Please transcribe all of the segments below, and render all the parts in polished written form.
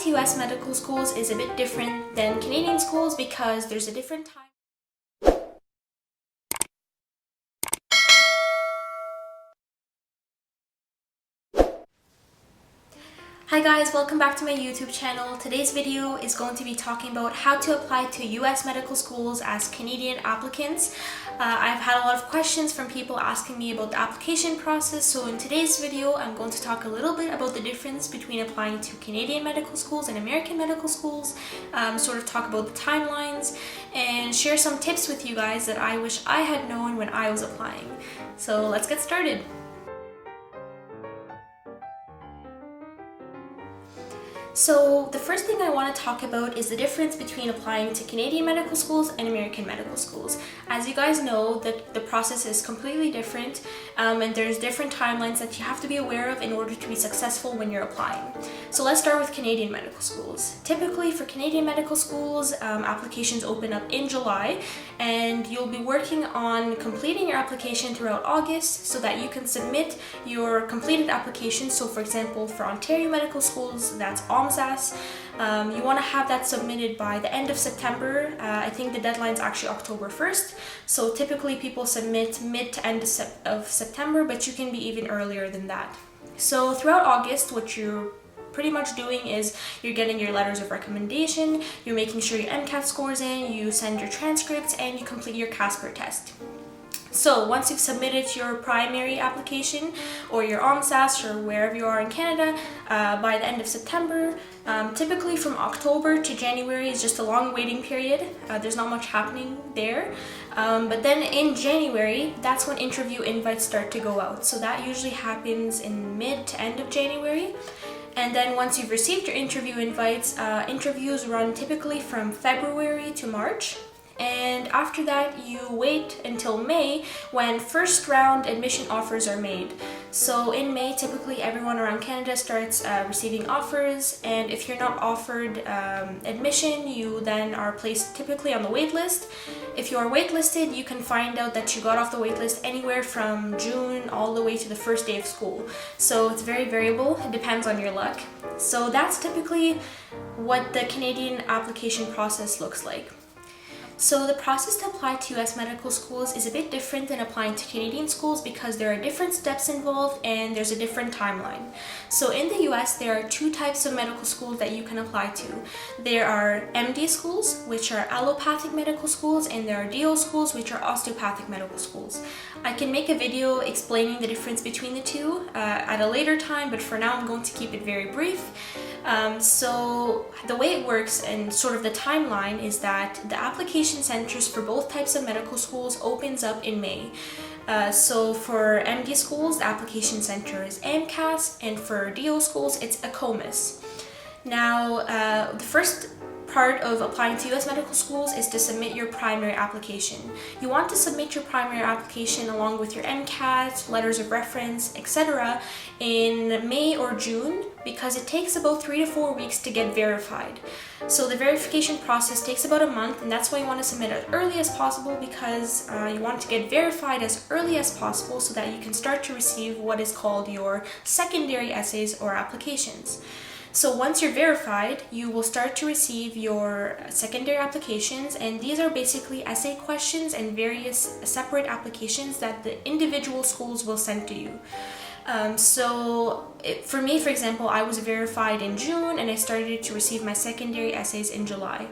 to US medical schools is a bit different than Canadian schools because there's a different time. Hi guys, welcome back to my YouTube channel. Today's video is going to be talking about how to apply to US medical schools as Canadian applicants. I've had a lot of questions from people asking me about the application process, so in today's video I'm going to talk a little bit about the difference between applying to Canadian medical schools and American medical schools, sort of talk about the timelines, and share some tips with you guys that I wish I had known when I was applying. So let's get started. So the first thing I want to talk about is the difference between applying to Canadian medical schools and American medical schools. As you guys know, the process is completely different, and there's different timelines that you have to be aware of in order to be successful when you're applying. So let's start with Canadian medical schools. Typically for Canadian medical schools, applications open up in July, and you'll be working on completing your application throughout August so that you can submit your completed application. So for example, for Ontario medical schools, that's you want to have that submitted by the end of September. I think the deadline is actually October 1st. So typically people submit mid to end of September, but you can be even earlier than that. So throughout August, what you're pretty much doing is you're getting your letters of recommendation, you're making sure your MCAT scores in, you send your transcripts, and you complete your CASPER test. So once you've submitted your primary application or your OMSAS or wherever you are in Canada by the end of September, typically from October to January is just a long waiting period. There's not much happening there. But then in January, that's when interview invites start to go out. So that usually happens in mid to end of January. And then once you've received your interview invites, interviews run typically from February to March. And after that, you wait until May when first round admission offers are made. So in May, typically everyone around Canada starts receiving offers, and if you're not offered admission, you then are placed typically on the wait list. If you are waitlisted, you can find out that you got off the wait list anywhere from June all the way to the first day of school. So it's very variable, it depends on your luck. So that's typically what the Canadian application process looks like. So the process to apply to US medical schools is a bit different than applying to Canadian schools because there are different steps involved and there's a different timeline. So in the US, there are two types of medical schools that you can apply to. There are MD schools, which are allopathic medical schools, and there are DO schools, which are osteopathic medical schools. I can make a video explaining the difference between the two at a later time, but for now I'm going to keep it very brief. So the way it works and sort of the timeline is that the application centers for both types of medical schools opens up in May. So for MD schools, the application center is AMCAS, and for DO schools, it's ACOMAS. Now, the first part of applying to US medical schools is to submit your primary application. You want to submit your primary application along with your MCAT, letters of reference, etc. in May or June because it takes about 3 to 4 weeks to get verified. So the verification process takes about a month, and that's why you want to submit as early as possible because you want to get verified as early as possible so that you can start to receive what is called your secondary essays or applications. So once you're verified, you will start to receive your secondary applications, and these are basically essay questions and various separate applications that the individual schools will send to you. For me, for example, I was verified in June and I started to receive my secondary essays in July.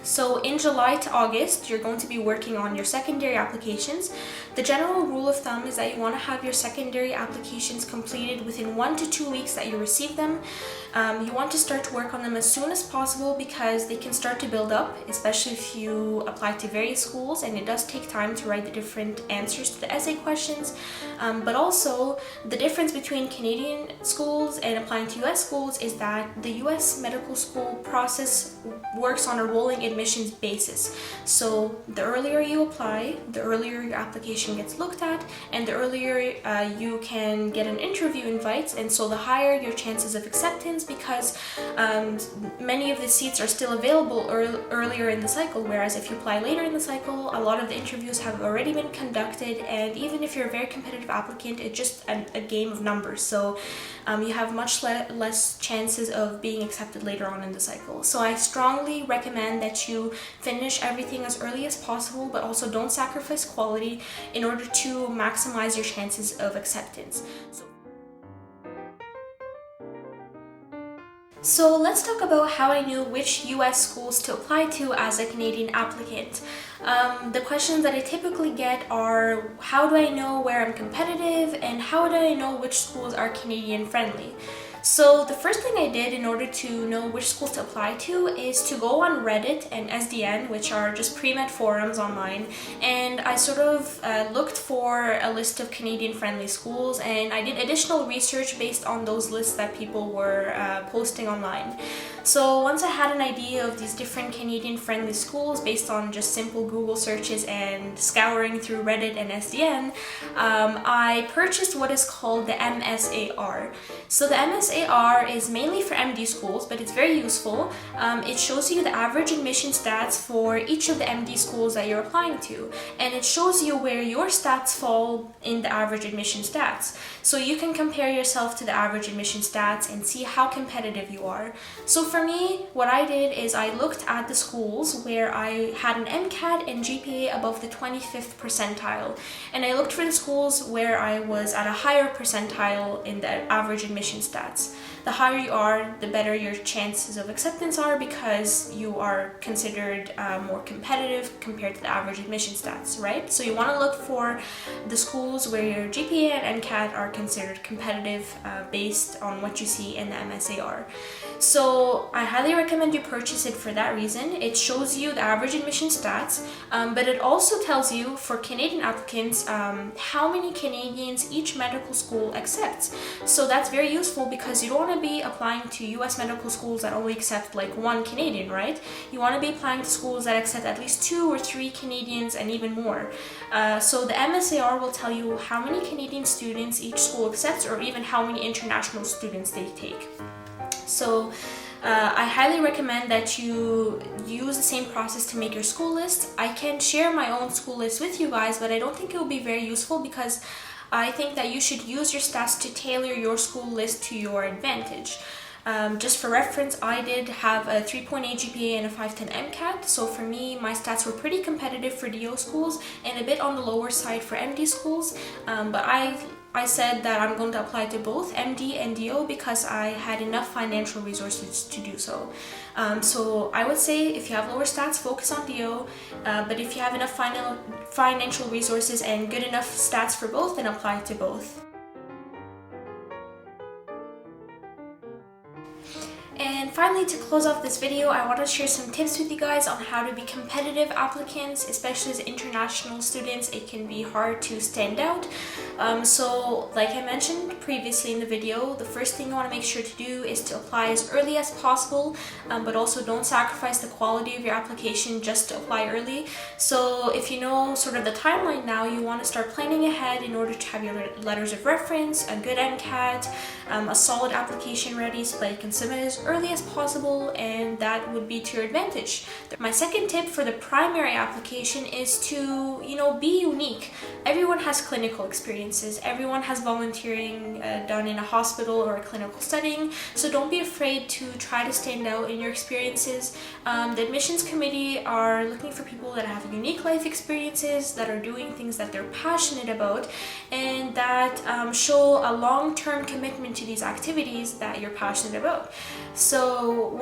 So in July to August, you're going to be working on your secondary applications. The general rule of thumb is that you want to have your secondary applications completed within 1 to 2 weeks that you receive them. You want to start to work on them as soon as possible because they can start to build up, especially if you apply to various schools, and it does take time to write the different answers to the essay questions. But also, the difference between Canadian schools and applying to US schools is that the US medical school process works on a rolling admissions basis. So the earlier you apply, the earlier your application gets looked at, and the earlier you can get an interview invite, and so the higher your chances of acceptance, because many of the seats are still available earlier in the cycle, whereas if you apply later in the cycle, a lot of the interviews have already been conducted, and even if you're a very competitive applicant, it's just a game of numbers. So you have much less chances of being accepted later on in the cycle. So I strongly recommend that you finish everything as early as possible, but also don't sacrifice quality in order to maximize your chances of acceptance. So let's talk about how I knew which US schools to apply to as a Canadian applicant. The questions that I typically get are, how do I know where I'm competitive, and how do I know which schools are Canadian friendly? So the first thing I did in order to know which schools to apply to is to go on Reddit and SDN, which are just pre-med forums online, and I sort of looked for a list of Canadian friendly schools, and I did additional research based on those lists that people were posting online. So once I had an idea of these different Canadian friendly schools based on just simple Google searches and scouring through Reddit and SDN, I purchased what is called the MSAR. So the MSAR is mainly for MD schools, but it's very useful. It shows you the average admission stats for each of the MD schools that you're applying to, and it shows you where your stats fall in the average admission stats. So you can compare yourself to the average admission stats and see how competitive you are. So for me, what I did is I looked at the schools where I had an MCAT and GPA above the 25th percentile, and I looked for the schools where I was at a higher percentile in the average admission stats. The higher you are, the better your chances of acceptance are, because you are considered more competitive compared to the average admission stats, right? So you want to look for the schools where your GPA and MCAT are considered competitive based on what you see in the MSAR. So I highly recommend you purchase it for that reason. It shows you the average admission stats, but it also tells you, for Canadian applicants, how many Canadians each medical school accepts. So that's very useful, because you don't want to be applying to US medical schools that only accept like one Canadian, right? You want to be applying to schools that accept at least 2 or 3 Canadians and even more. So the MSAR will tell you how many Canadian students each school accepts, or even how many international students they take. So I highly recommend that you use the same process to make your school list. I can share my own school list with you guys, but I don't think it will be very useful, because I think that you should use your stats to tailor your school list to your advantage. Just for reference, I did have a 3.8 GPA and a 510 MCAT, so for me, my stats were pretty competitive for DO schools and a bit on the lower side for MD schools, but I said that I'm going to apply to both MD and DO because I had enough financial resources to do so. So I would say, if you have lower stats, focus on DO, but if you have enough financial resources and good enough stats for both, then apply to both. And finally, to close off this video, I want to share some tips with you guys on how to be competitive applicants, especially as international students. It can be hard to stand out. So like I mentioned previously in the video, the first thing you want to make sure to do is to apply as early as possible, but also don't sacrifice the quality of your application just to apply early. So if you know sort of the timeline now, you want to start planning ahead in order to have your letters of reference, a good MCAT, a solid application ready so that you can submit as early as possible, and that would be to your advantage. My second tip for the primary application is to, be unique. Everyone has clinical experiences. Everyone has volunteering done in a hospital or a clinical setting, so don't be afraid to try to stand out in your experiences. The admissions committee are looking for people that have unique life experiences, that are doing things that they're passionate about, and that show a long-term commitment to these activities that you're passionate about. So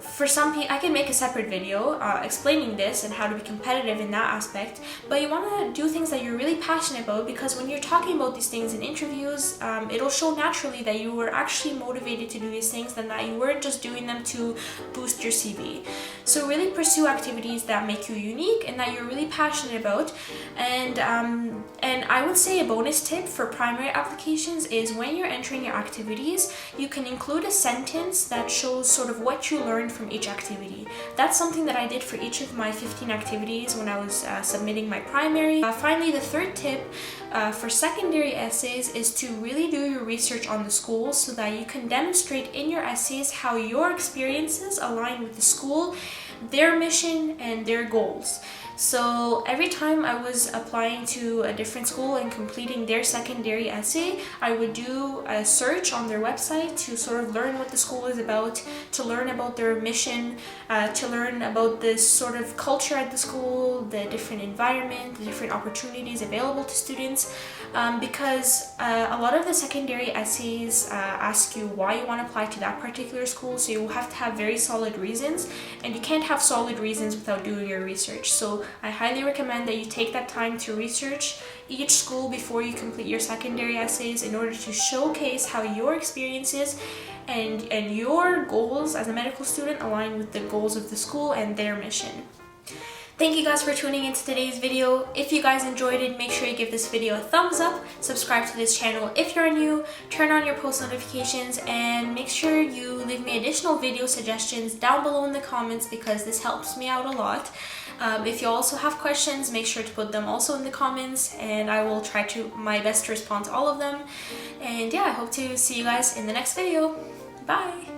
for some people, I can make a separate video explaining this and how to be competitive in that aspect, but you want to do things that you're really passionate about, because when you're talking about these things in interviews, it'll show naturally that you were actually motivated to do these things and that you weren't just doing them to boost your CV. So really pursue activities that make you unique and that you're really passionate about. And I would say a bonus tip for primary applications is, when you're entering your activities, you can include a sentence that shows shows sort of what you learned from each activity. That's something that I did for each of my 15 activities when I was submitting my primary. Finally, the third tip for secondary essays is to really do your research on the school so that you can demonstrate in your essays how your experiences align with the school, their mission, and their goals. So every time I was applying to a different school and completing their secondary essay, I would do a search on their website to sort of learn what the school is about, to learn about their mission, to learn about this sort of culture at the school, the different environment, the different opportunities available to students, because a lot of the secondary essays ask you why you want to apply to that particular school, so you have to have very solid reasons, and you can't have solid reasons without doing your research. So I highly recommend that you take that time to research each school before you complete your secondary essays in order to showcase how your experiences and your goals as a medical student align with the goals of the school and their mission. Thank you guys for tuning into today's video. If you guys enjoyed it, make sure you give this video a thumbs up, subscribe to this channel if you're new, turn on your post notifications, and make sure you leave me additional video suggestions down below in the comments because this helps me out a lot. If you also have questions, make sure to put them also in the comments and I will try my best to respond to all of them. And yeah, I hope to see you guys in the next video. Bye!